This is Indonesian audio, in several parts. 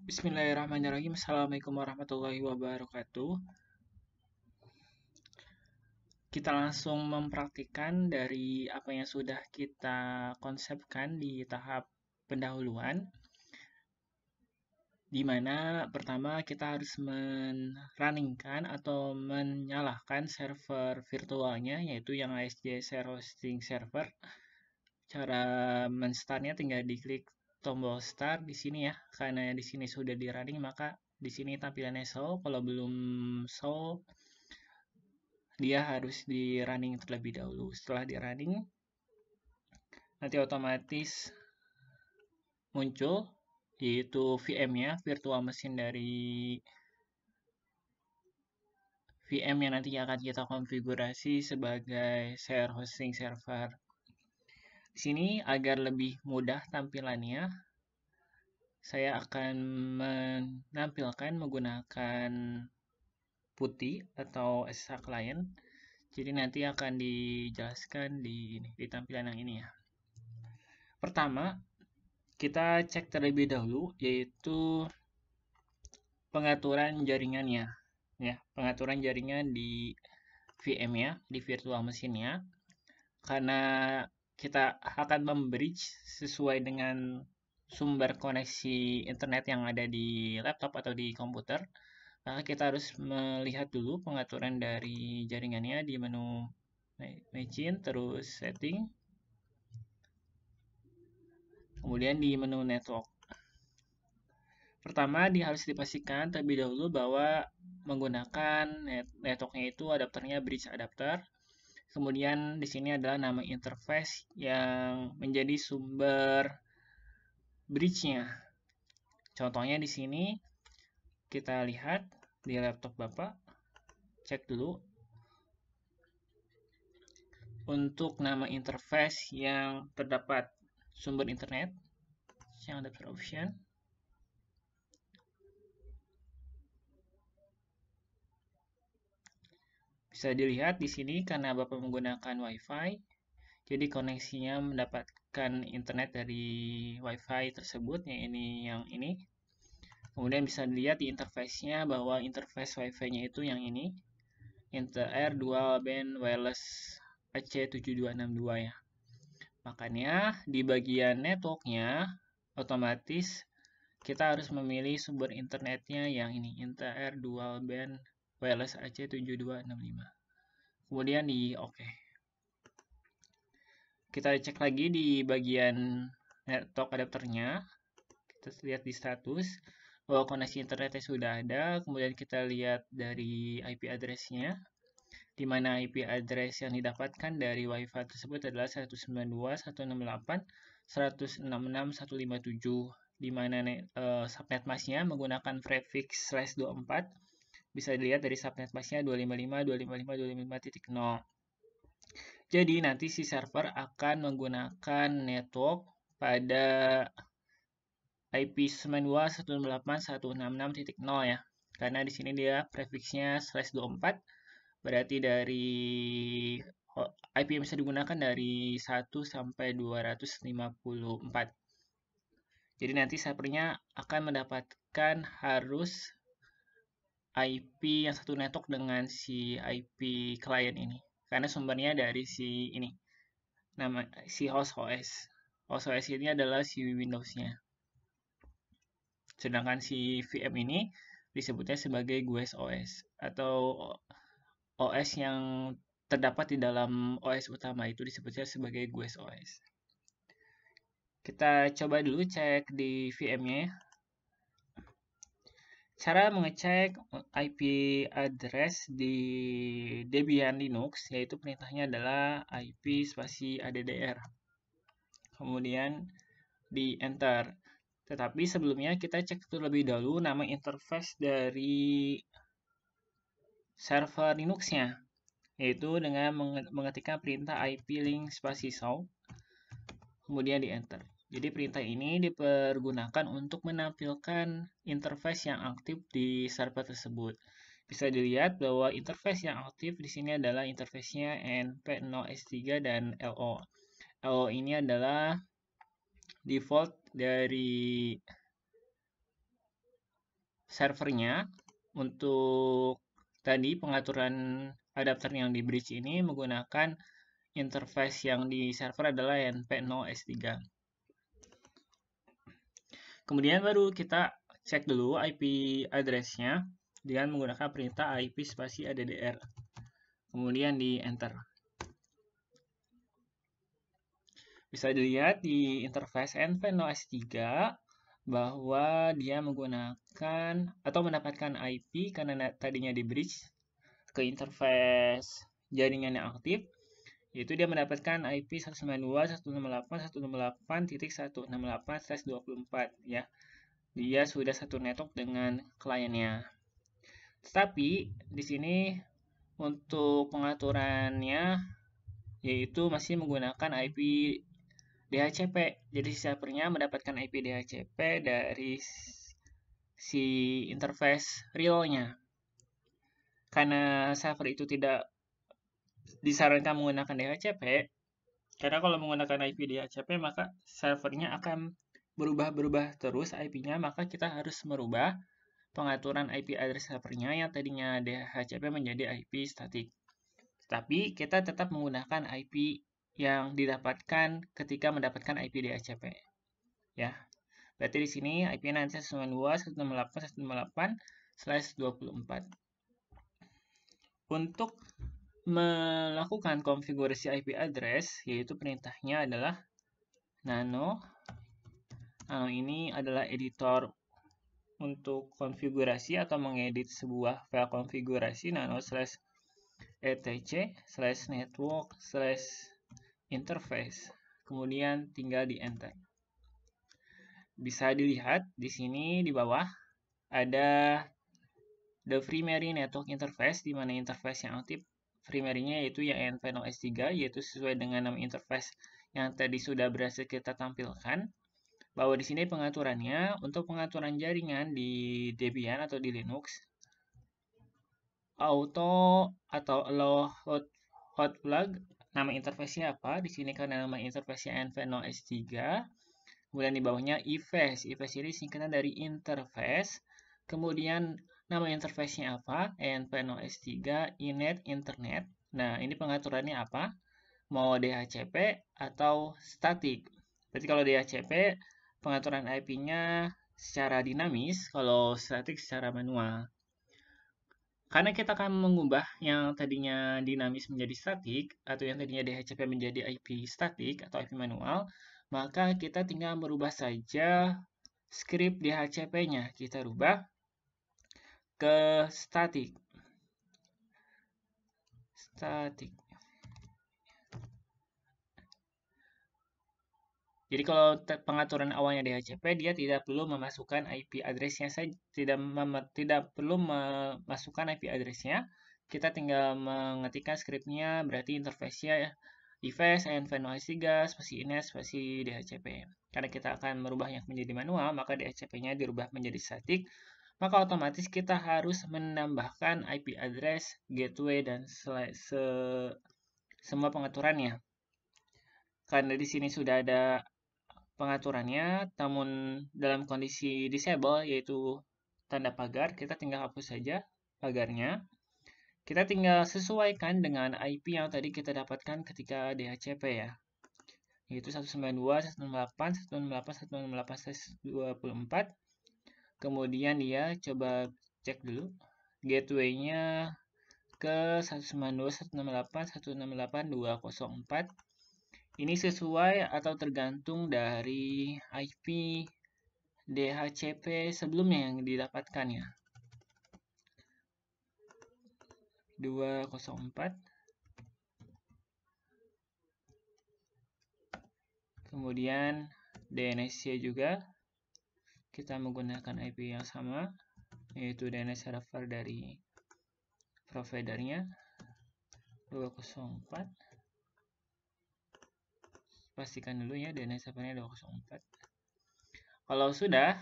Bismillahirrahmanirrahim. Assalamualaikum warahmatullahi wabarakatuh. Kita langsung mempraktikkan dari apa yang sudah kita konsepkan di tahap pendahuluan, di mana pertama kita harus men-runningkan atau menyalakan server virtualnya, yaitu yang ASJ Share Hosting Server. Cara men-startnya tinggal diklik tombol start di sini ya, karena di sini sudah di running maka di sini tampilannya show. Kalau belum show, dia harus di running terlebih dahulu. Setelah di running, nanti otomatis muncul yaitu VM-nya, virtual machine dari VM yang nanti akan kita konfigurasi sebagai share hosting server. Di sini agar lebih mudah tampilannya, saya akan menampilkan menggunakan putih atau SSH client. Jadi nanti akan dijelaskan di tampilan yang ini ya. Pertama, kita cek terlebih dahulu yaitu pengaturan jaringannya. Ya, pengaturan jaringan di VM-nya, di virtual machine-nya. Karena kita akan membridge sesuai dengan sumber koneksi internet yang ada di laptop atau di komputer, maka kita harus melihat dulu pengaturan dari jaringannya di menu machine, terus setting, kemudian di menu network. Pertama, harus dipastikan terlebih dahulu bahwa menggunakan networknya itu adapternya bridge adapter. Kemudian di sini adalah nama interface yang menjadi sumber bridge-nya. Contohnya di sini kita lihat di laptop Bapak, cek dulu untuk nama interface yang terdapat sumber internet yang adapter option. Bisa dilihat di sini karena Bapak menggunakan WiFi, jadi koneksinya mendapatkan internet dari WiFi tersebut, yang ini. Kemudian bisa dilihat di interface-nya bahwa interface WiFi-nya itu yang ini, Inter Dual Band Wireless AC7262 ya. Makanya di bagian network-nya otomatis kita harus memilih sumber internetnya yang ini, Inter Dual Band Wireless AC7265. Kemudian di OK. Kita cek lagi di bagian network adapternya. Kita lihat di status bahwa koneksi internetnya sudah ada. Kemudian kita lihat dari IP address-nya, di mana IP address yang didapatkan dari WiFi tersebut adalah 192.168.166.157, di mana subnet mask-nya menggunakan prefix /24. Bisa dilihat dari subnet mask-nya 255.255.255.0. Jadi nanti si server akan menggunakan network pada IP 92.168.166.0 ya. Karena di sini dia prefixnya /24, berarti dari IP yang bisa digunakan dari 1 sampai 254. Jadi nanti servernya akan mendapatkan harus IP yang satu network dengan si IP client ini. Karena sumbernya dari si ini, nama si host OS. Host OS ini adalah si Windows-nya. Sedangkan si VM ini disebutnya sebagai GUES OS atau OS yang terdapat di dalam OS utama itu disebutnya sebagai GUES OS. Kita coba dulu cek di VM-nya. Cara mengecek IP address di Debian Linux, yaitu perintahnya adalah IP spasi addr. Kemudian di enter. Tetapi sebelumnya kita cek terlebih dahulu nama interface dari server Linux-nya, yaitu dengan mengetikkan perintah IP link spasi show, kemudian di enter. Jadi perintah ini dipergunakan untuk menampilkan interface yang aktif di server tersebut. Bisa dilihat bahwa interface yang aktif di sini adalah interface-nya np0s3 dan LO. LO ini adalah default dari servernya. Untuk tadi pengaturan adapter yang di bridge ini menggunakan interface yang di server adalah NP0S3. Kemudian baru kita cek dulu IP address-nya dengan menggunakan perintah IP spasi addr. Kemudian di enter. Bisa dilihat di interface NP0S3 bahwa dia menggunakan atau mendapatkan IP karena tadinya di bridge ke interface jaringan yang aktif, yaitu dia mendapatkan IP 192.168.168/24 ya. Dia sudah satu network dengan kliennya. Tetapi di sini untuk pengaturannya yaitu masih menggunakan IP DHCP. Jadi si servernya mendapatkan IP DHCP dari si interface realnya. Karena server itu tidak disarankan menggunakan DHCP, karena kalau menggunakan IP DHCP maka servernya akan berubah-berubah terus IP-nya, maka kita harus merubah pengaturan IP address servernya yang tadinya DHCP menjadi IP statik. Tapi kita tetap menggunakan IP yang didapatkan ketika mendapatkan IP DHCP. Ya. Berarti di sini IP-nya nanti 192.168.168/24. Untuk melakukan konfigurasi IP address, yaitu perintahnya adalah nano. Nano ini adalah editor untuk konfigurasi atau mengedit sebuah file konfigurasi nano/etc/network/interface. Kemudian tinggal di enter. Bisa dilihat di sini di bawah ada the primary network interface, di mana interface yang aktif primary-nya yaitu yang NP0S3, yaitu sesuai dengan nama interface yang tadi sudah berhasil kita tampilkan. Bahwa di sini pengaturannya untuk pengaturan jaringan di Debian atau di Linux, auto atau allow hot plug, nama interface-nya apa? Di sini karena nama interface-nya NP0S3. Kemudian di bawahnya IFACE. IFACE ini singkatan dari interface. Kemudian nama interface-nya apa? NP0S3 Inet Internet. Nah, ini pengaturannya apa? Mau DHCP atau statik. Berarti kalau DHCP, pengaturan IP-nya secara dinamis, kalau statik secara manual. Karena kita akan mengubah yang tadinya dinamis menjadi statik, atau yang tadinya DHCP menjadi IP statik atau IP manual, maka kita tinggal merubah saja script DHCP-nya. Kita rubah ke statik. Jadi kalau pengaturan awalnya DHCP, dia tidak perlu memasukkan IP address-nya saja, tidak perlu memasukkan IP address-nya. Kita tinggal mengetikkan script-nya, berarti interface-nya IFACE, NP0S3, spasi inet, spasi DHCP. Karena kita akan merubahnya menjadi manual, maka DHCP-nya dirubah menjadi statik. Maka otomatis kita harus menambahkan IP address, gateway, dan semua pengaturannya. Karena di sini sudah ada pengaturannya, namun dalam kondisi disable, yaitu tanda pagar, kita tinggal hapus saja pagarnya. Kita tinggal sesuaikan dengan IP yang tadi kita dapatkan ketika DHCP ya, yaitu 192.168.168/168/24. Kemudian dia coba cek dulu gateway-nya ke 192.168.168.204. Ini sesuai atau tergantung dari IP DHCP sebelumnya yang didapatkannya. 204. Kemudian DNS-nya juga kita menggunakan IP yang sama, yaitu DNS server dari providernya 204. Pastikan dulu ya DNS servernya 204. Kalau sudah,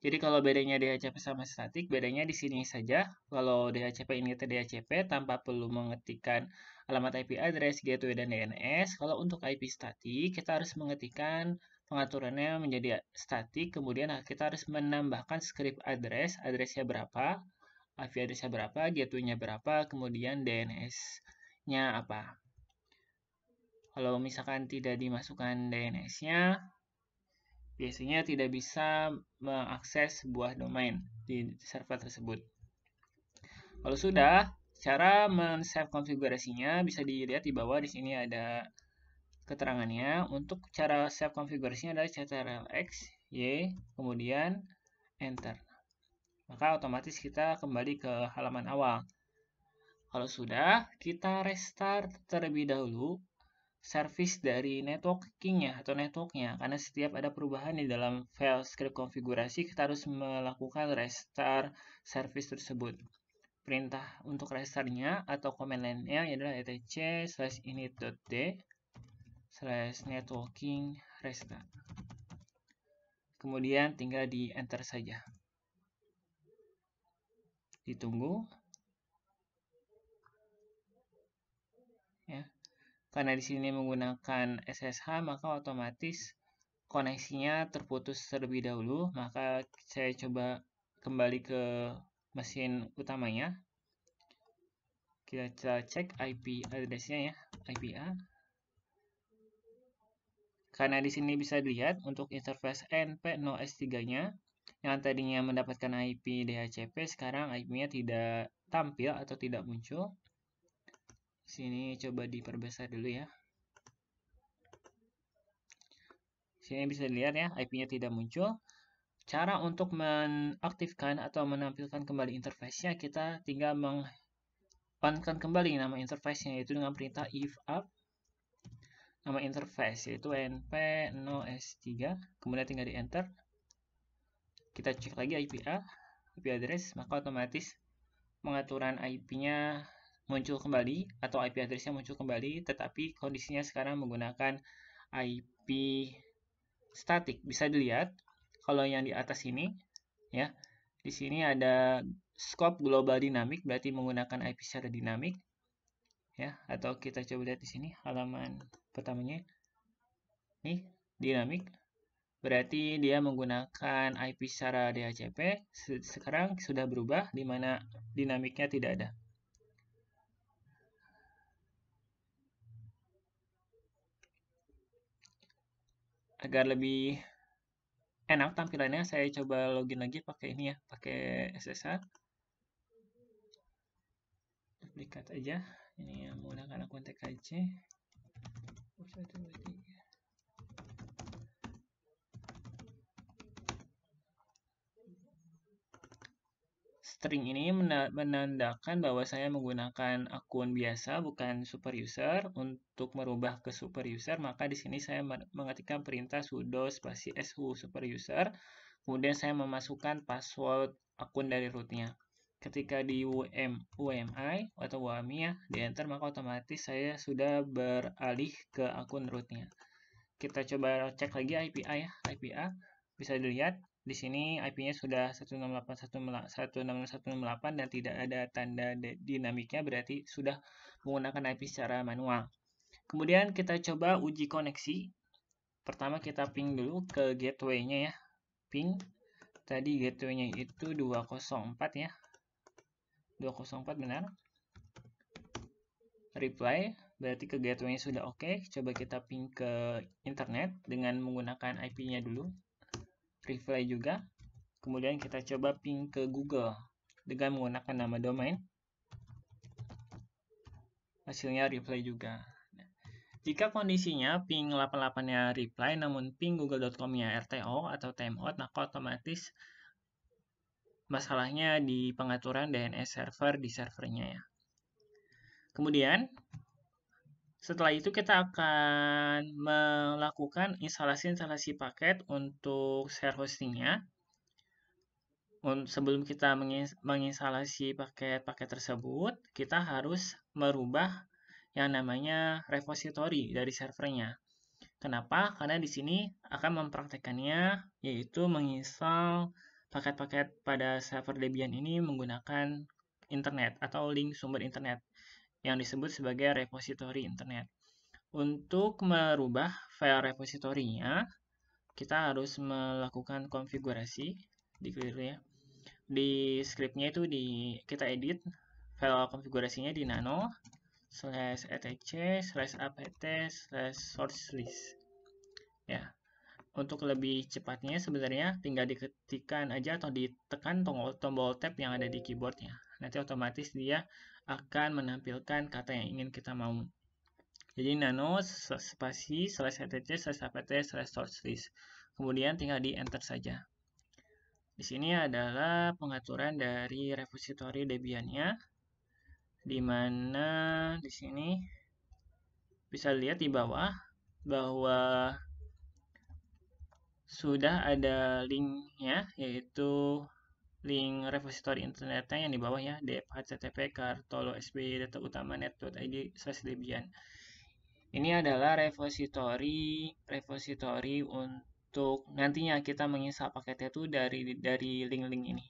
jadi kalau bedanya DHCP sama statik, bedanya di sini saja. Kalau DHCP ini DHCP tanpa perlu mengetikkan alamat IP address, gateway, dan DNS. Kalau untuk IP statik, kita harus mengetikkan pengaturannya menjadi statik, kemudian kita harus menambahkan script addressnya berapa, IP addressnya berapa, gateway-nya berapa, kemudian DNS-nya apa. Kalau misalkan tidak dimasukkan DNS-nya, biasanya tidak bisa mengakses sebuah domain di server tersebut. Kalau sudah, cara men-save konfigurasinya bisa dilihat di bawah. Di sini ada keterangannya. Untuk cara save konfigurasinya adalah Ctrl+X, Y, kemudian Enter. Maka otomatis kita kembali ke halaman awal. Kalau sudah, kita restart terlebih dahulu service dari networking-nya atau network-nya, karena setiap ada perubahan di dalam file script konfigurasi, kita harus melakukan restart service tersebut. Perintah untuk restart-nya atau command line-nya adalah etc/init.d/networking restart. Kemudian tinggal di enter saja. Ditunggu. Ya. Karena di sini menggunakan SSH, maka otomatis koneksinya terputus terlebih dahulu. Maka saya coba kembali ke mesin utamanya. Kita cek IP address-nya ya, IPA. Karena di sini bisa dilihat untuk interface NP0S3-nya yang tadinya mendapatkan IP DHCP, sekarang IP-nya tidak tampil atau tidak muncul. Sini coba diperbesar dulu ya. Sini bisa dilihat ya, IP-nya tidak muncul. Cara untuk mengaktifkan atau menampilkan kembali interface-nya, kita tinggal on-kan kembali nama interface-nya, yaitu dengan perintah if up nama interface, yaitu np0s3, kemudian tinggal di enter. Kita cek lagi IP address, maka otomatis pengaturan IP-nya muncul kembali atau IP address-nya muncul kembali, tetapi kondisinya sekarang menggunakan IP statik. Bisa dilihat kalau yang di atas ini ya, di sini ada scope global dynamic, berarti menggunakan IP secara dinamik ya, atau kita coba lihat di sini halaman pertamanya nih, dinamik, berarti dia menggunakan IP secara DHCP. Sekarang sudah berubah di mana dinamiknya tidak ada. Agar lebih enak tampilannya, saya coba login lagi pakai ini ya, pakai SSH. Duplikat aja. Ini yang menggunakan akun TKC. String ini menandakan bahwa saya menggunakan akun biasa, bukan super user. Untuk merubah ke super user, maka di sini saya mengetikkan perintah sudo spasi su super user. Kemudian saya memasukkan password akun dari rootnya. Ketika di UMI atau WAMI ya, di enter, maka otomatis saya sudah beralih ke akun rootnya. Kita coba cek lagi IPA ya, IPA bisa dilihat di sini IP-nya sudah 168.168 dan tidak ada tanda dinamiknya, berarti sudah menggunakan IP secara manual. Kemudian kita coba uji koneksi. Pertama kita ping dulu ke gateway-nya ya. Ping tadi gateway-nya itu 204 ya. 204 benar. Reply berarti ke gateway-nya sudah oke. Coba kita ping ke internet dengan menggunakan IP-nya dulu. Reply juga. Kemudian kita coba ping ke Google dengan menggunakan nama domain. Hasilnya reply juga. Jika kondisinya ping 88-nya reply namun ping google.com-nya RTO atau timeout, maka otomatis masalahnya di pengaturan DNS server di servernya ya. Kemudian setelah itu kita akan melakukan instalasi paket untuk share hostingnya. Sebelum kita menginstalasi paket-paket tersebut, kita harus merubah yang namanya repository dari servernya. Kenapa? Karena di sini akan mempraktekannya, yaitu menginstal paket-paket pada server Debian ini menggunakan internet atau link sumber internet yang disebut sebagai repository internet. Untuk merubah file repository-nya, kita harus melakukan konfigurasi di clear ya. Di scriptnya itu kita edit file konfigurasinya di nano /etc/apt/source list ya. Untuk lebih cepatnya sebenarnya tinggal diketikkan aja atau ditekan tombol tab yang ada di keyboardnya. Nanti otomatis dia akan menampilkan kata yang ingin kita mau. Jadi nano spasi /etc/apt/source list. Kemudian tinggal di enter saja. Di sini adalah pengaturan dari repository Debian-nya, di mana di sini bisa lihat di bawah bahwa sudah ada linknya, yaitu link repository internetnya yang di bawah ya, http://kartolo/sb.utamanet.id/debian. Ini adalah repository untuk nantinya kita menginstal paketnya itu dari link-link ini.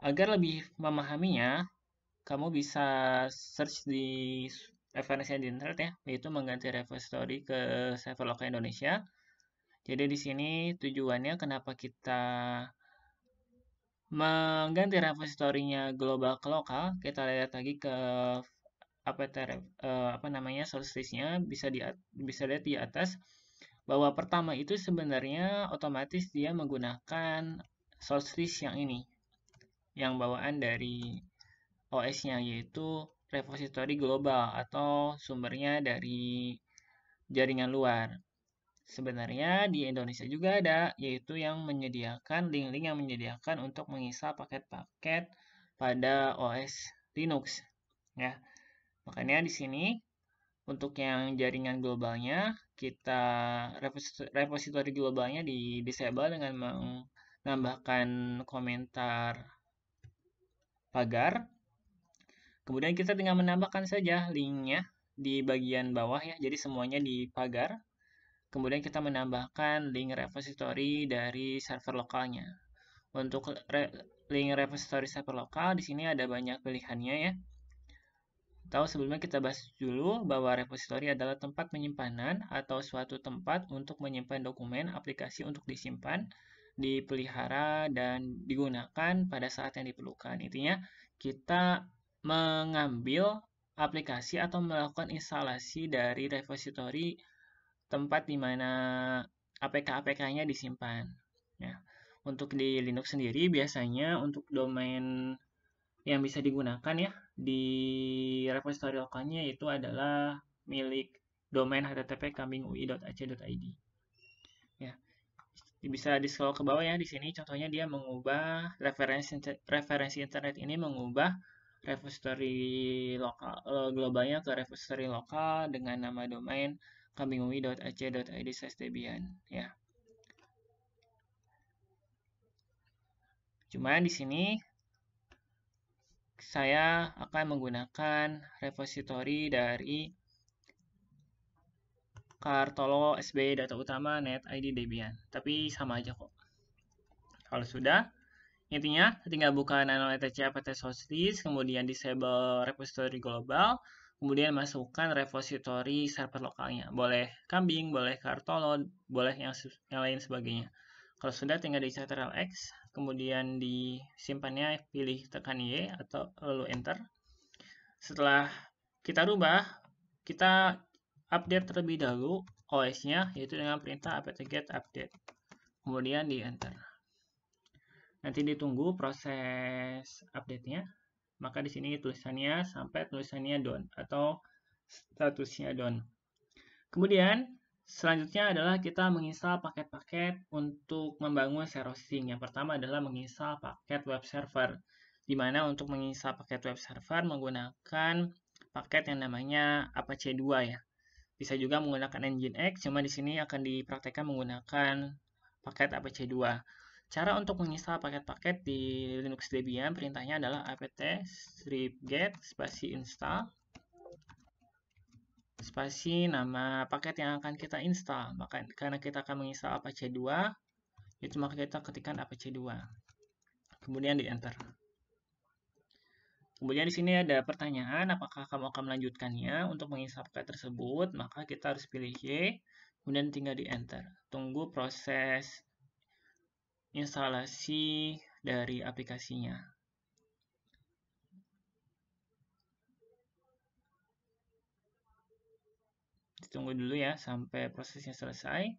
Agar lebih memahaminya, kamu bisa search di referensi di internet ya, yaitu mengganti repository ke server lokal Indonesia. Jadi di sini tujuannya kenapa kita mengganti repository-nya global ke lokal. Kita lihat lagi ke source list-nya, bisa lihat di atas bahwa pertama itu sebenarnya otomatis dia menggunakan source list yang ini, yang bawaan dari OS-nya, yaitu repository global atau sumbernya dari jaringan luar. Sebenarnya di Indonesia juga ada, yaitu yang menyediakan link-link yang menyediakan untuk menginstal paket-paket pada OS Linux. Ya, makanya di sini untuk yang jaringan globalnya, kita repository globalnya di disable dengan menambahkan komentar pagar. Kemudian kita tinggal menambahkan saja linknya di bagian bawah ya, jadi semuanya di pagar. Kemudian kita menambahkan link repository dari server lokalnya. Untuk link repository server lokal, di sini ada banyak pilihannya ya. Tahu sebelumnya kita bahas dulu bahwa repository adalah tempat penyimpanan atau suatu tempat untuk menyimpan dokumen aplikasi untuk disimpan, dipelihara, dan digunakan pada saat yang diperlukan. Intinya, kita mengambil aplikasi atau melakukan instalasi dari repository tempat di mana APK-APK-nya disimpan. Ya. Untuk di Linux sendiri biasanya untuk domain yang bisa digunakan ya di repository lokalnya itu adalah milik domain http://kambingui.ac.id. Ya. Bisa di scroll ke bawah ya, di sini contohnya dia mengubah referensi internet ini mengubah repository lokal globalnya ke repository lokal dengan nama domain kambingui.ac.id/debian ya. Cuman di sini saya akan menggunakan repository dari Kartolo SB data utama net ID Debian, tapi sama aja kok. Kalau sudah, intinya tinggal buka nano etc apt source list, kemudian disable repository global, kemudian masukkan repository server lokalnya. Boleh kambing, boleh Kartolo, boleh yang lain sebagainya. Kalau sudah tinggal di Ctrl X, kemudian disimpannya pilih tekan Y atau lalu enter. Setelah kita rubah, kita update terlebih dahulu OS-nya, yaitu dengan perintah apt-get update. Kemudian di enter. Nanti ditunggu proses update-nya. Maka di sini tulisannya sampai tulisannya done atau statusnya done. Kemudian selanjutnya adalah kita menginstal paket-paket untuk membangun share hosting. Yang pertama adalah menginstal paket web server, di mana untuk menginstal paket web server menggunakan paket yang namanya Apache 2 ya. Bisa juga menggunakan Nginx, cuma di sini akan dipraktekkan menggunakan paket Apache 2. Cara untuk menginstal paket-paket di Linux Debian, perintahnya adalah apt-get spasi install spasi nama paket yang akan kita install. Maka karena kita akan menginstal Apache 2, itu maka kita ketikkan Apache 2. Kemudian di enter. Kemudian di sini ada pertanyaan, apakah kamu akan melanjutkannya untuk menginstal paket tersebut? Maka kita harus pilih Y. Kemudian tinggal di enter. Tunggu proses instalasi dari aplikasinya. Tunggu dulu ya sampai prosesnya selesai.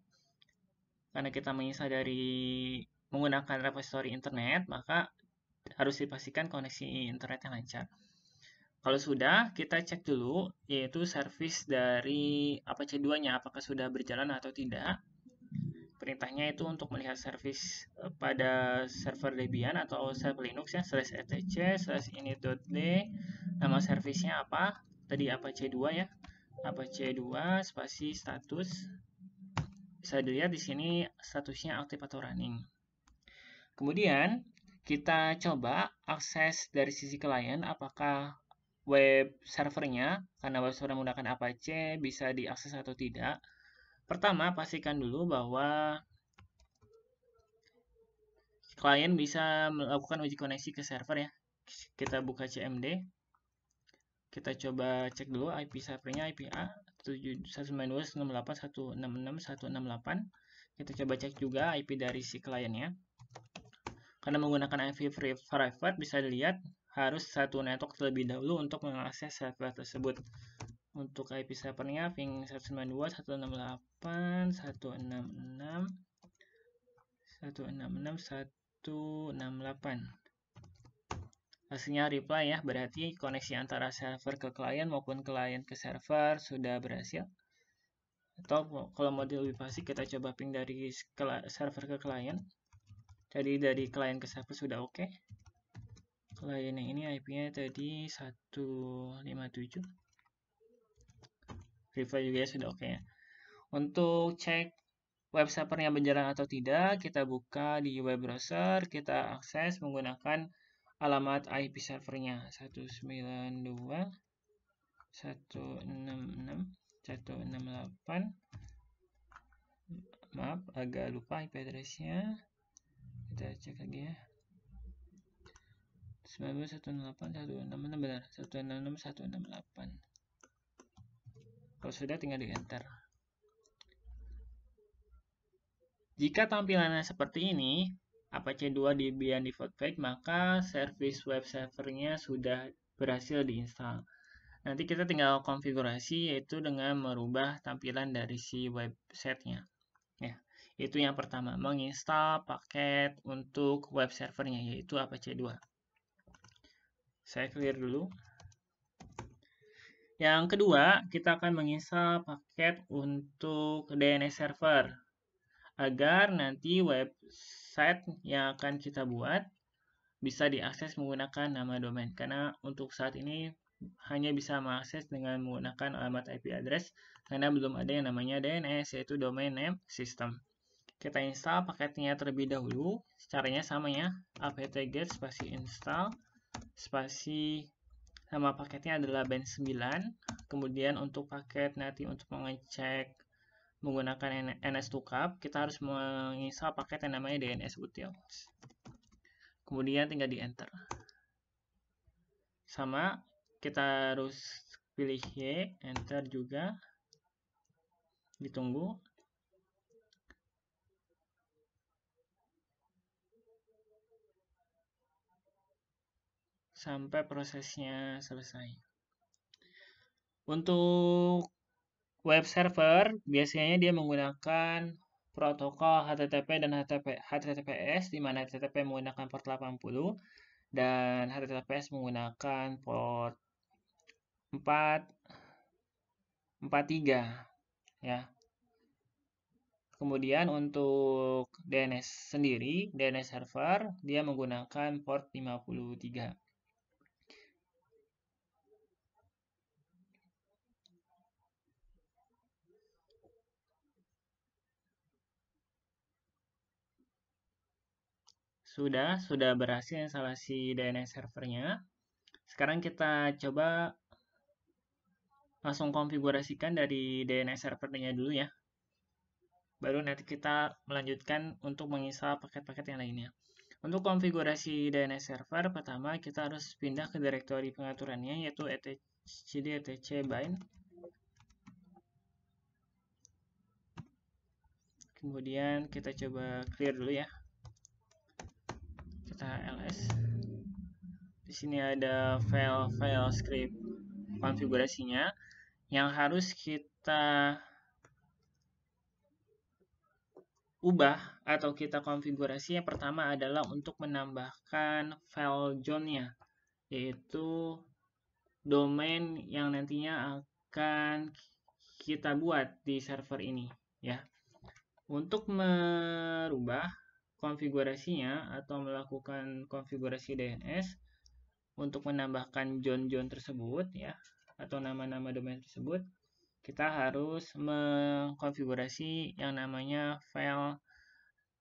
Karena kita menginstal dari menggunakan repository internet, maka harus dipastikan koneksi internetnya lancar. Kalau sudah, kita cek dulu yaitu service dari Apache 2-nya apakah sudah berjalan atau tidak. Perintahnya itu untuk melihat service pada server Debian atau server Linux ya, /etc/init.d. Nama servicenya apa? Tadi Apache 2 ya. Apache 2 spasi status. Bisa dilihat di sini statusnya aktif atau running. Kemudian kita coba akses dari sisi klien apakah web servernya, karena web server menggunakan Apache, bisa diakses atau tidak. Pertama, pastikan dulu bahwa klien bisa melakukan uji koneksi ke server ya. Kita buka CMD. Kita coba cek dulu IP servernya, IP A 192.168.166.168. Kita coba cek juga IP dari si kliennya. Karena menggunakan IP private, bisa dilihat harus satu network terlebih dahulu untuk mengakses server tersebut. Untuk IP servernya ping 192.168.166.168. Hasilnya reply ya, berarti koneksi antara server ke klien maupun klien ke server sudah berhasil. Atau kalau mau lebih pasti, kita coba ping dari server ke klien. Jadi dari klien ke server sudah oke. Klien yang ini IP-nya tadi 157. Reply juga sudah oke ya. Untuk cek web servernya berjalan atau tidak, kita buka di web browser, kita akses menggunakan alamat IP servernya 192.166.168. Maaf, agak lupa IP address-nya. Kita cek lagi ya. 192.168.166 benar, 166.168. Kalau sudah tinggal di enter. Jika tampilannya seperti ini, Apache 2 Debian default page, maka service web servernya sudah berhasil diinstal. Nanti kita tinggal konfigurasi, yaitu dengan merubah tampilan dari si website-nya. Ya, itu yang pertama, menginstal paket untuk web servernya, yaitu Apache 2. Saya clear dulu. Yang kedua, kita akan menginstal paket untuk DNS server agar nanti website yang akan kita buat bisa diakses menggunakan nama domain. Karena untuk saat ini hanya bisa mengakses dengan menggunakan alamat IP address karena belum ada yang namanya DNS, yaitu Domain Name System. Kita install paketnya terlebih dahulu. Caranya sama ya, apt-get spasi install spasi nama paketnya adalah band9. Kemudian untuk paket nanti untuk mengecek menggunakan NS2CAP, kita harus menginstal paket yang namanya DNS utils. Kemudian tinggal di enter. Sama, kita harus pilih Y, enter juga. Ditunggu. Sampai prosesnya selesai. Untuk web server, biasanya dia menggunakan protokol HTTP dan HTTPS, di mana HTTP menggunakan port 80 dan HTTPS menggunakan port 443 ya. Kemudian untuk DNS sendiri, DNS server dia menggunakan port 53. Sudah berhasil instalasi DNS servernya. Sekarang kita coba langsung konfigurasikan dari DNS servernya dulu ya. Baru nanti kita melanjutkan untuk menginstal paket-paket yang lainnya. Untuk konfigurasi DNS server, pertama kita harus pindah ke direktori pengaturannya, yaitu cd etc bind. Kemudian kita coba clear dulu ya. Kita ls. Di sini ada file script konfigurasinya yang harus kita ubah atau kita konfigurasi. Yang pertama adalah untuk menambahkan file John-nya, yaitu domain yang nantinya akan kita buat di server ini ya. Untuk merubah konfigurasinya atau melakukan konfigurasi DNS untuk menambahkan John tersebut ya, atau nama-nama domain tersebut, kita harus mengkonfigurasi yang namanya file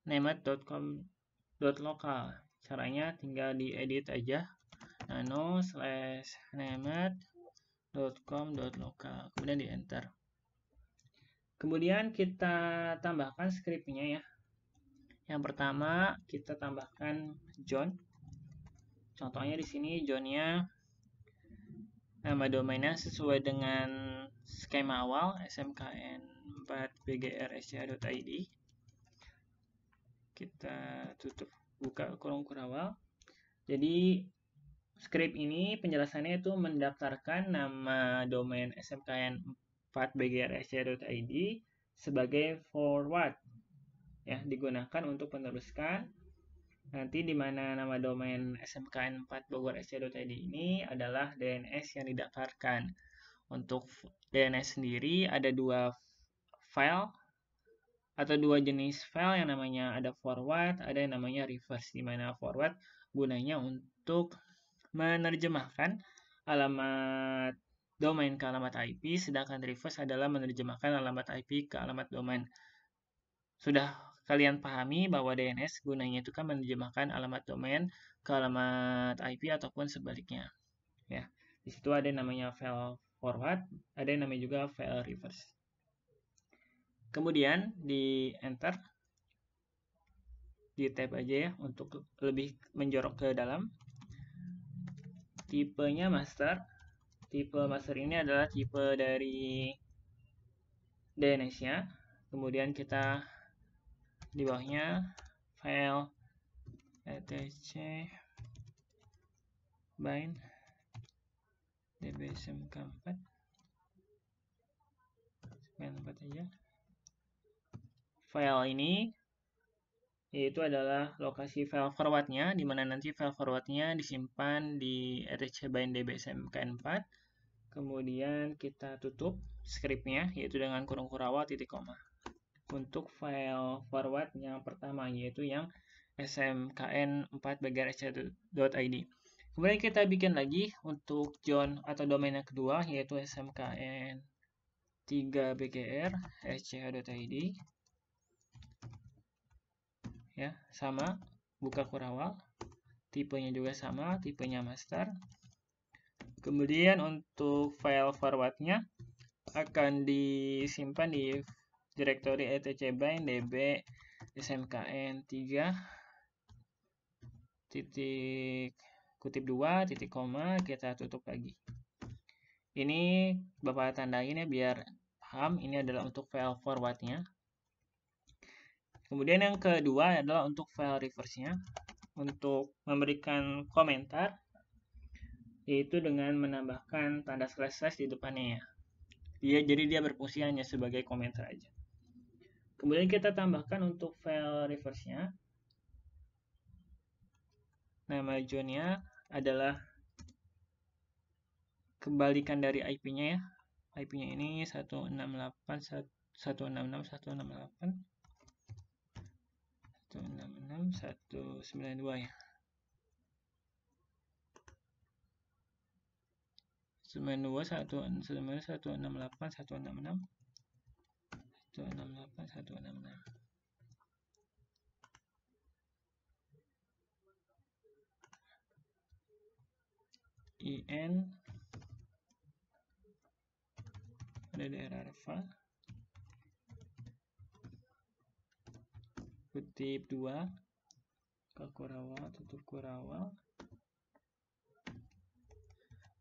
named.com.local. Caranya tinggal diedit aja, nano/named.com.local, kemudian di enter. Kemudian kita tambahkan scriptnya ya. Yang pertama kita tambahkan John. Contohnya di sini John-nya nama domainnya sesuai dengan skema awal smkn4bgr.sca.id. Kita tutup, buka kurung kurawal. Jadi script ini penjelasannya itu mendaftarkan nama domain smkn4bgr.sca.id sebagai forward ya, digunakan untuk meneruskan nanti di mana nama domain smkn4bogor.sca.id ini adalah DNS yang didaftarkan. Untuk DNS sendiri ada dua file atau dua jenis file, yang namanya ada forward, ada yang namanya reverse. Di mana forward gunanya untuk menerjemahkan alamat domain ke alamat IP, sedangkan reverse adalah menerjemahkan alamat IP ke alamat domain. Sudah kalian pahami bahwa DNS gunanya itu kan menerjemahkan alamat domain ke alamat IP ataupun sebaliknya. Ya, di situ ada yang namanya file forward, ada yang namanya juga file reverse. Kemudian di enter, di tab aja ya untuk lebih menjorok ke dalam. Tipenya master. Tipe master ini adalah tipe dari DNS-nya. Kemudian kita di bawahnya file etc bind dbsmk4 aja. File ini yaitu adalah lokasi file forwardnya, di mana nanti file forwardnya disimpan di etc bind dbsmk4. Kemudian kita tutup scriptnya yaitu dengan kurung kurawal titik koma. Untuk file forward yang pertama yaitu yang smkn4bgr.sca.id. Kemudian kita bikin lagi untuk John atau domain yang kedua yaitu smkn3bgr.sca.id. Ya, sama, buka kurawal, tipenya juga sama, tipenya master. Kemudian untuk file forwardnya akan disimpan di direktori etc bind db smkn3 titik kutip 2 titik koma, kita tutup lagi. Ini Bapak tandain ya biar paham, ini adalah untuk file forwardnya. Kemudian yang kedua adalah untuk file reverse-nya, untuk memberikan komentar, yaitu dengan menambahkan tanda slash di depannya ya. Jadi dia berfungsi hanya sebagai komentar aja. Kemudian kita tambahkan untuk file reverse-nya, nama John-nya adalah kebalikan dari IP-nya ya. IP-nya ini 168.166.168 192 ya. 168.166 IN ada daerah Arfa, kutip 2 ke kurawal, tutup kurawal.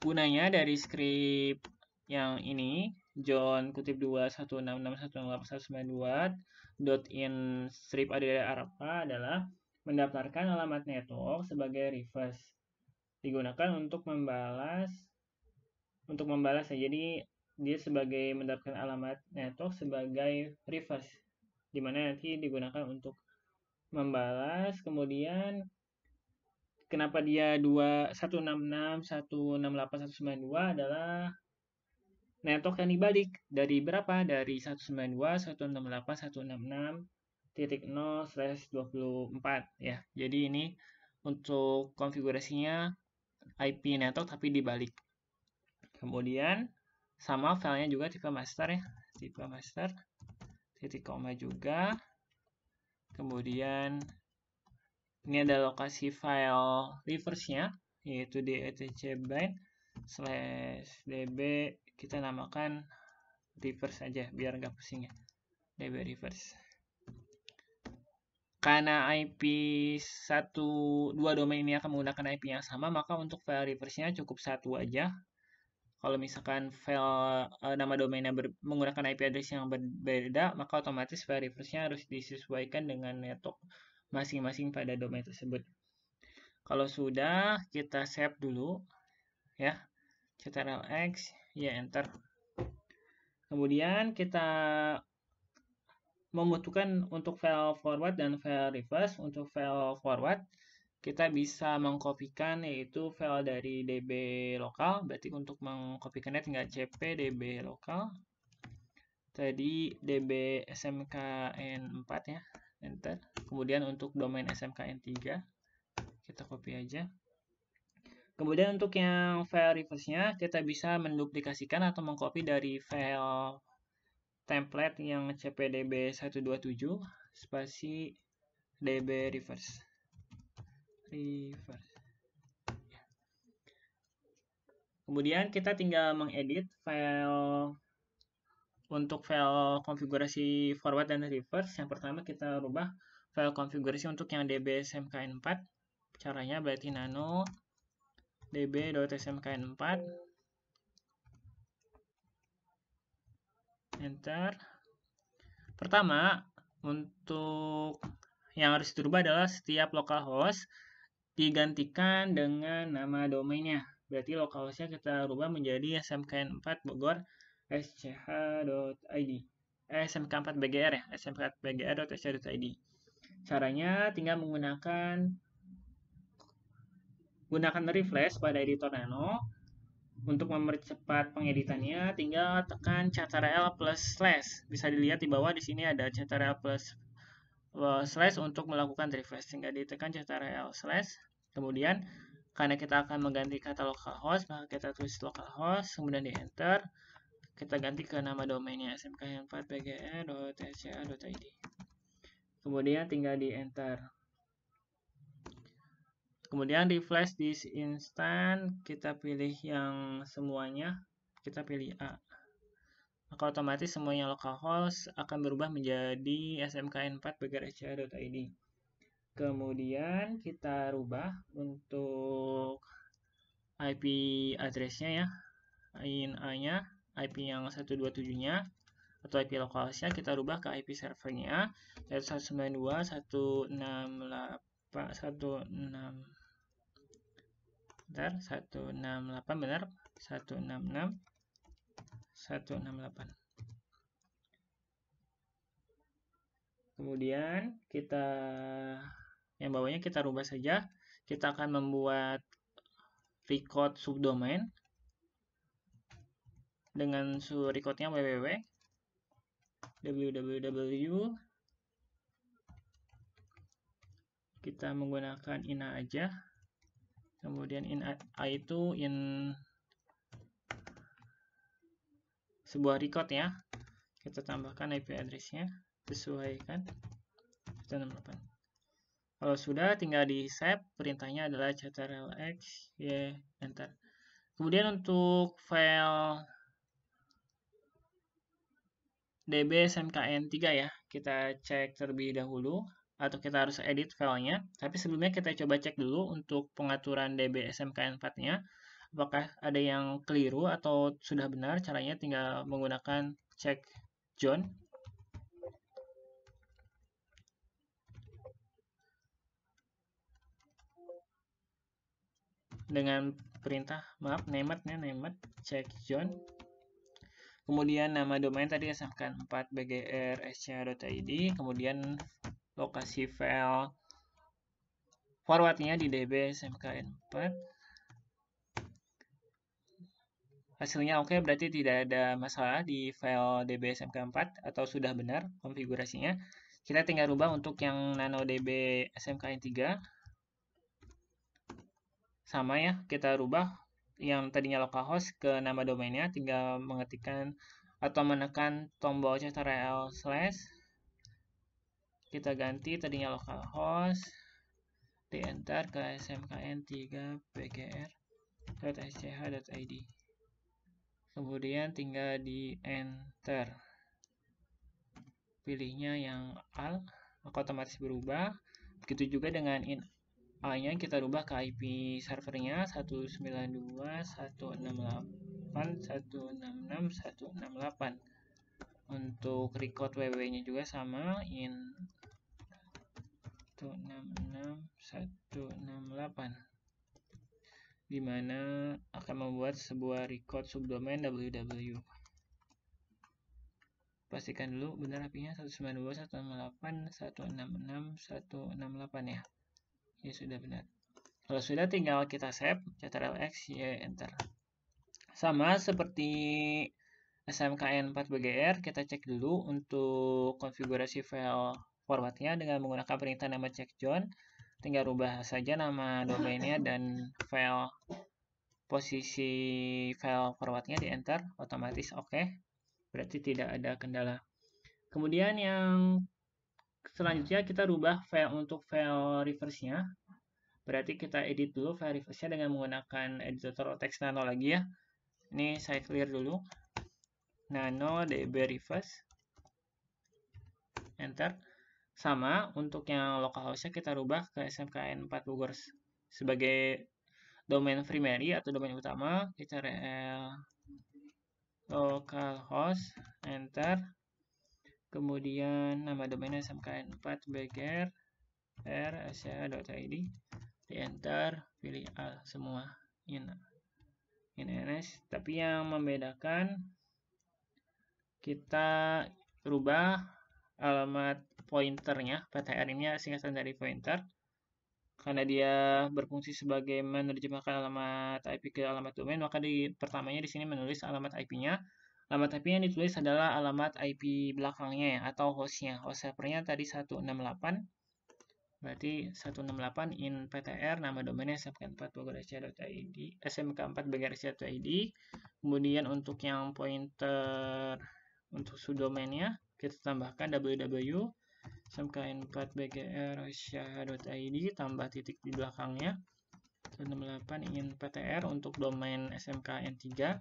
Gunanya dari script yang ini John kutip 2 166.168.192.in strip Arapa adalah mendaftarkan alamat network sebagai reverse, digunakan untuk membalas ya. Jadi dia sebagai mendapatkan alamat network sebagai reverse, dimana nanti digunakan untuk membalas. Kemudian kenapa dia 166.168.192 adalah network yang dibalik dari berapa? Dari 192.168.166.0/24 ya. Jadi ini untuk konfigurasinya IP network tapi dibalik. Kemudian sama filenya juga tipe master ya, tipe master titik koma juga. Kemudian ini ada lokasi file reverse-nya, yaitu di etc bind/db, kita namakan reverse aja biar nggak pusing ya, db reverse. Karena IP 1, 2 domain ini akan menggunakan IP yang sama, maka untuk file reverse-nya cukup satu aja. Kalau misalkan file nama domainnya menggunakan IP address yang berbeda, maka otomatis file reverse-nya harus disesuaikan dengan network masing-masing pada domain tersebut. Kalau sudah, kita save dulu ya, ctrl+X, ya enter. Kemudian kita membutuhkan untuk file forward dan file reverse. Untuk file forward, kita bisa mengkopikan yaitu file dari db lokal. Berarti untuk mengkopikannya tinggal cp db lokal. Tadi db smkn4 ya, enter. Kemudian untuk domain smkn3 kita copy aja. Kemudian untuk yang file reverse-nya kita bisa menduplikasikan atau mengcopy dari file template yang cpdb127 spasi db reverse. Kemudian kita tinggal mengedit file. Untuk file konfigurasi forward dan reverse, yang pertama kita rubah file konfigurasi untuk yang db smkn4. Caranya berarti nano db.smkn4, enter. Pertama, untuk yang harus dirubah adalah setiap localhost digantikan dengan nama domainnya. Berarti localhostnya kita rubah menjadi smkn4 Bogor sch.id, smk4bgr ya, smk4bgr.sch.id. Caranya tinggal gunakan refresh pada editor Nano. Untuk mempercepat pengeditannya, tinggal tekan ctrl plus slash. Bisa dilihat di bawah di sini ada ctrl plus slash untuk melakukan refresh. Tinggal ditekan ctrl slash. Kemudian karena kita akan mengganti kata localhost, maka kita tulis localhost, kemudian di enter. Kita ganti ke nama domainnya smkn4bgr.sca.id. Kemudian tinggal di enter. Kemudian refresh this instant, kita pilih yang semuanya, kita pilih A. Maka otomatis semuanya localhost akan berubah menjadi smkn4bgr.sca.id. Kemudian kita rubah untuk IP address-nya ya, INA-nya, IP yang 127-nya atau IP localhost-nya kita rubah ke IP servernya, yaitu 192.168.168 benar, 168. Kemudian kita yang bawahnya kita rubah saja. Kita akan membuat record subdomain dengan recordnya www. Kita menggunakan ina aja. Kemudian ina itu sebuah record ya. Kita tambahkan IP address-nya, sesuaikan 168. Kalau sudah, tinggal di save. Perintahnya adalah ctrl+X, y, enter. Kemudian untuk file db smkn3 ya, kita cek terlebih dahulu, atau kita harus edit filenya. Tapi sebelumnya kita coba cek dulu untuk pengaturan db smkn4-nya. apakah ada yang keliru atau sudah benar. Caranya tinggal menggunakan check John dengan perintah named check John. Kemudian nama domain tadi smk4 bgr scha.id, kemudian lokasi file forwardnya di db smkn4. Hasilnya oke, berarti tidak ada masalah di file db smk4 atau sudah benar konfigurasinya. Kita tinggal rubah untuk yang nano db smkn3. Sama ya, kita rubah yang tadinya localhost ke nama domainnya, tinggal mengetikkan atau menekan tombol ctrl/, kita ganti tadinya localhost, di enter ke smkn3 bgr.sch.id, kemudian tinggal di enter, pilihnya yang AL, maka otomatis berubah. Begitu juga dengan A-nya kita rubah ke IP servernya 192.168.166.168. Untuk record www-nya juga sama, in 166.168, dimana akan membuat sebuah record subdomain www. Pastikan dulu benar IP-nya 192.168.166.168 ya. Ya sudah benar. Kalau sudah, tinggal kita save, ctrl+x, y, enter. Sama seperti smkn4bgr, kita cek dulu untuk konfigurasi file forwardnya dengan menggunakan perintah nama check John. Tinggal rubah saja nama domainnya dan file posisi file forwardnya di enter, otomatis oke. Berarti tidak ada kendala. Kemudian yang selanjutnya kita rubah file untuk file reverse-nya. Berarti kita edit dulu file reverse-nya dengan menggunakan editor teks nano lagi ya. Ini saya clear dulu. Nano db reverse. Enter. Sama, untuk yang localhost-nya kita rubah ke smkn4 Bogor sebagai domain primary atau domain utama. Kita rel localhost. Enter. Kemudian nama domainnya smkn4 bgr scha.id. Di enter, pilih A semua, in ns. Tapi yang membedakan, kita rubah alamat pointernya. PTR ini singkatan dari pointer, karena dia berfungsi sebagai menerjemahkan alamat IP ke alamat domain, maka di pertamanya di sini menulis alamat IP-nya. Alamat IP yang ditulis adalah alamat IP belakangnya ya, atau hostnya. Host servernya tadi 168. Berarti 168 in PTR, nama domainnya smk4bgr.id, smk4bgr.id. Kemudian untuk yang pointer untuk subdomainnya kita tambahkan www smkn4bgr.id tambah titik di belakangnya 168 in PTR untuk domain smkn3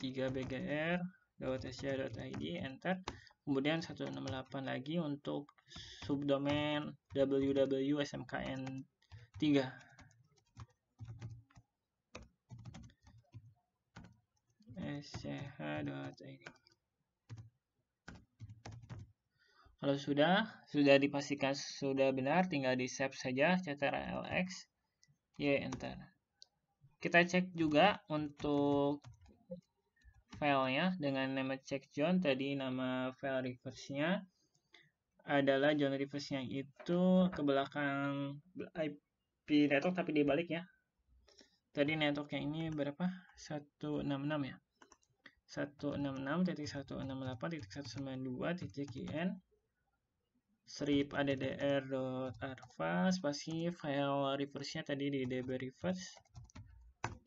3bgr.sch.id, enter. Kemudian 168 lagi untuk subdomain www smkn3 sch.id. Kalau sudah dipastikan sudah benar, tinggal di save saja, ctrl+x, y, enter. Kita cek juga untuk filenya dengan nama check John. Tadi nama file reverse-nya adalah John reverse-nya itu ke belakang IP network tapi dibalik ya. Tadi networknya ini berapa? 166 ya. 166.168.192.in strip addr.arva spasi file reverse-nya tadi di db reverse,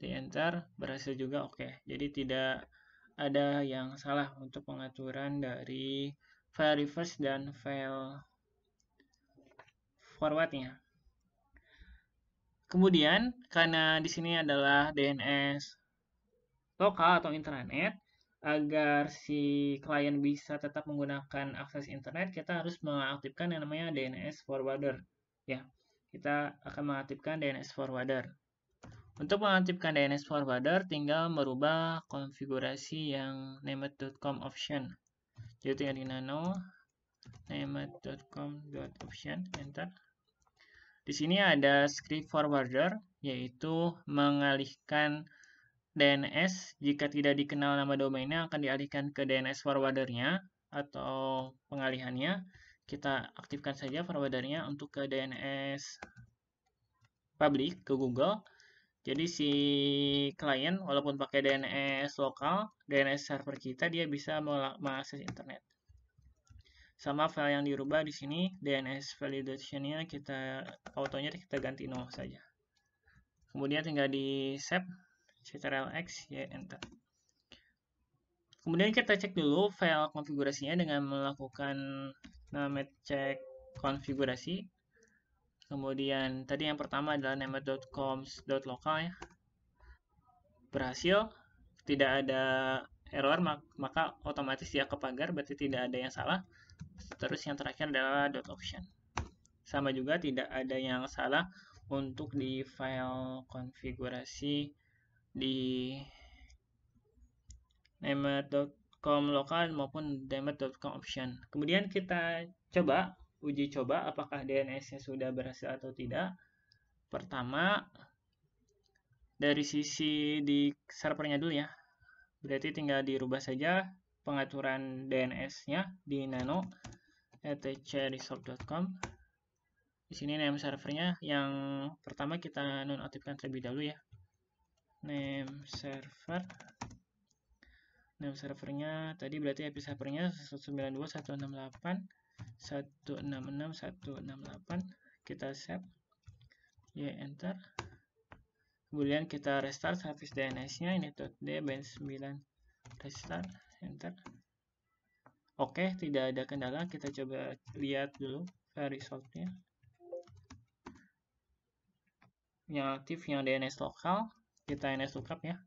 di enter, berhasil juga oke. Jadi tidak ada yang salah untuk pengaturan dari file reverse dan file forwardnya. Kemudian karena di sini adalah DNS lokal atau intranet, agar si klien bisa tetap menggunakan akses internet, kita harus mengaktifkan yang namanya DNS forwarder. Ya, kita akan mengaktifkan DNS forwarder. Untuk mengaktifkan DNS forwarder, tinggal merubah konfigurasi yang named.com option. Jadi tinggal di nano named.com.option, enter. Di sini ada script forwarder, yaitu mengalihkan DNS jika tidak dikenal nama domainnya akan dialihkan ke DNS forwardernya atau pengalihannya. Kita aktifkan saja forwardernya untuk ke DNS public ke Google. Jadi si klien walaupun pakai DNS lokal, DNS server kita dia bisa mengakses internet. Sama file yang dirubah di sini DNS validation-nya autonya kita ganti 0 saja. Kemudian tinggal di save ctrl-x ya enter. Kemudian kita cek dulu file konfigurasinya dengan melakukan named check konfigurasi. Kemudian tadi yang pertama adalah named.com.local ya. Berhasil, tidak ada error, maka otomatis dia kepagar, berarti tidak ada yang salah. Terus yang terakhir adalah .option. Sama juga tidak ada yang salah untuk di file konfigurasi di named.com lokal maupun named.com option. Kemudian kita uji coba apakah DNS-nya sudah berhasil atau tidak. Pertama, dari sisi di servernya dulu ya. Berarti tinggal dirubah saja pengaturan DNS-nya di nano etcresolve.com. Di sini name servernya yang pertama kita nonaktifkan terlebih dahulu ya. Name servernya tadi berarti IP servernya 192.168.166.168. Kita save ya enter. Kemudian kita restart service DNS-nya ini .d-9 restart enter. Oke, tidak ada kendala. Kita coba lihat dulu file result-nya. Yang aktif yang DNS lokal, kita NS lookup ya,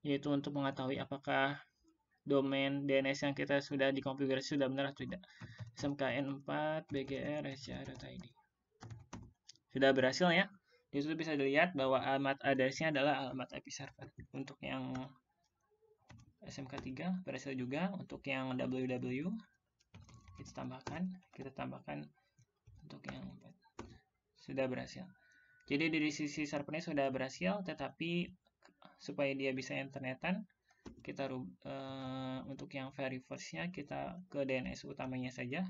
yaitu untuk mengetahui apakah domain DNS yang kita sudah dikonfigurasi sudah benar atau tidak. smkn4 bgr.id sudah berhasil ya. Di situ bisa dilihat bahwa alamat address-nya adalah alamat IP server. Untuk yang SMK3 berhasil juga. Untuk yang www kita tambahkan untuk yang 4 sudah berhasil. Jadi dari sisi servernya sudah berhasil, tetapi supaya dia bisa internetan, kita untuk yang very first-nya kita ke DNS utamanya saja.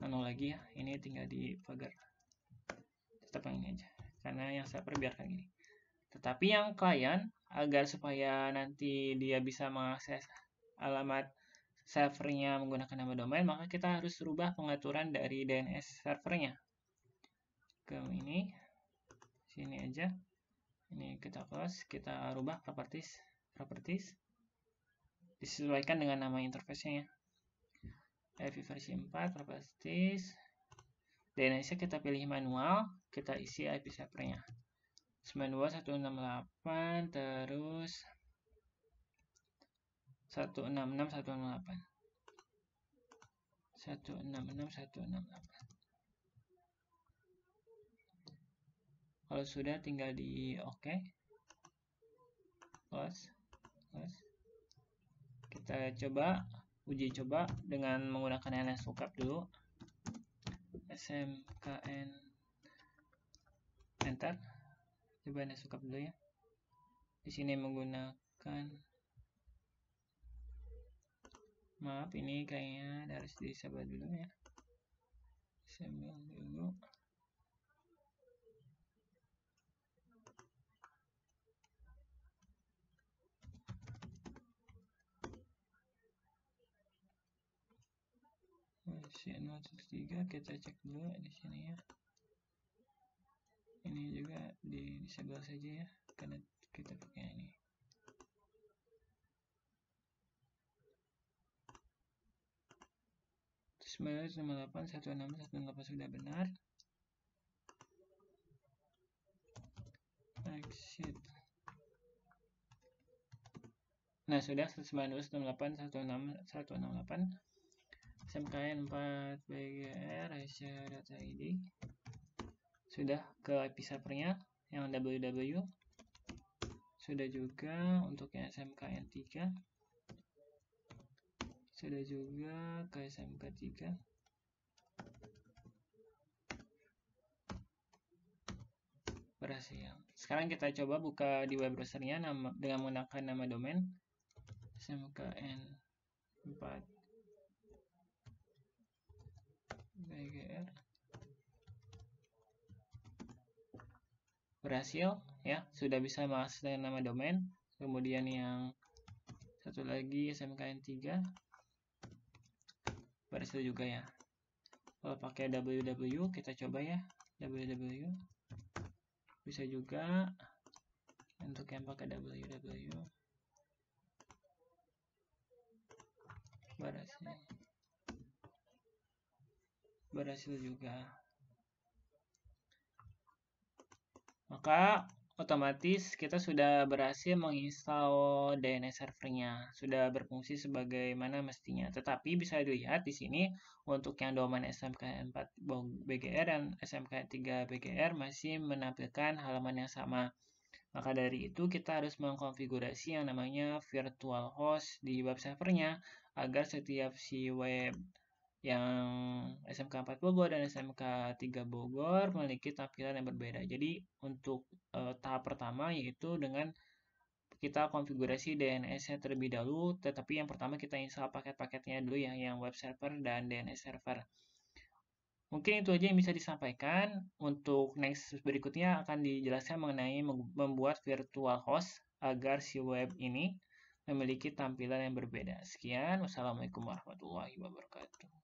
Nano lagi ya, ini tinggal di pagar. Tetap yang ini aja, karena yang server biarkan gini. Tetapi yang klien, agar supaya nanti dia bisa mengakses alamat servernya menggunakan nama domain, maka kita harus rubah pengaturan dari DNS servernya. Ke ini, sini aja. Ini kita close, kita rubah properties, disesuaikan dengan nama interface-nya ya. IP versi 4, properties, DNS-nya kita pilih manual, kita isi IP servernya. 92.168 terus 166.168. Kalau sudah tinggal di OK. Close. Kita uji coba dengan menggunakan NS lookup dulu. SMKN enter. Coba NS lookup dulu ya. Di sini menggunakan, maaf ini kayaknya harus disabet dulu ya. Sambil dulu. Versi 0.3 kita cek dulu di sini ya. Ini juga disable saja ya, karena kita pakai ini. Terus 168 sudah benar. Exit. Nah, sudah 192.168 SMKN 4 bgr.id sudah ke IP servernya yang www. Sudah juga untuk yang SMKN 3. Sudah juga ke SMK 3. Berhasil. Sekarang kita coba buka di web browsernya dengan menggunakan nama domain SMKN 4 BGR. Berhasil ya, sudah bisa mengakses nama domain. Kemudian yang satu lagi SMKN 3 berhasil juga ya. Kalau pakai www kita coba ya, www bisa juga. Untuk yang pakai www berhasil juga. Maka otomatis kita sudah berhasil menginstal DNS servernya, sudah berfungsi sebagaimana mestinya. Tetapi bisa dilihat di sini untuk yang domain SMKN 4 BGR dan SMKN 3 BGR masih menampilkan halaman yang sama. Maka dari itu kita harus mengkonfigurasi yang namanya virtual host di web servernya agar setiap si web yang SMK 4 Bogor dan SMK 3 Bogor memiliki tampilan yang berbeda. Jadi untuk tahap pertama yaitu dengan kita konfigurasi DNS-nya terlebih dahulu, tetapi yang pertama kita install paket-paketnya dulu ya, yang web server dan DNS server. Mungkin itu aja yang bisa disampaikan. Untuk next berikutnya akan dijelaskan mengenai membuat virtual host agar si web ini memiliki tampilan yang berbeda. Sekian, wassalamualaikum warahmatullahi wabarakatuh.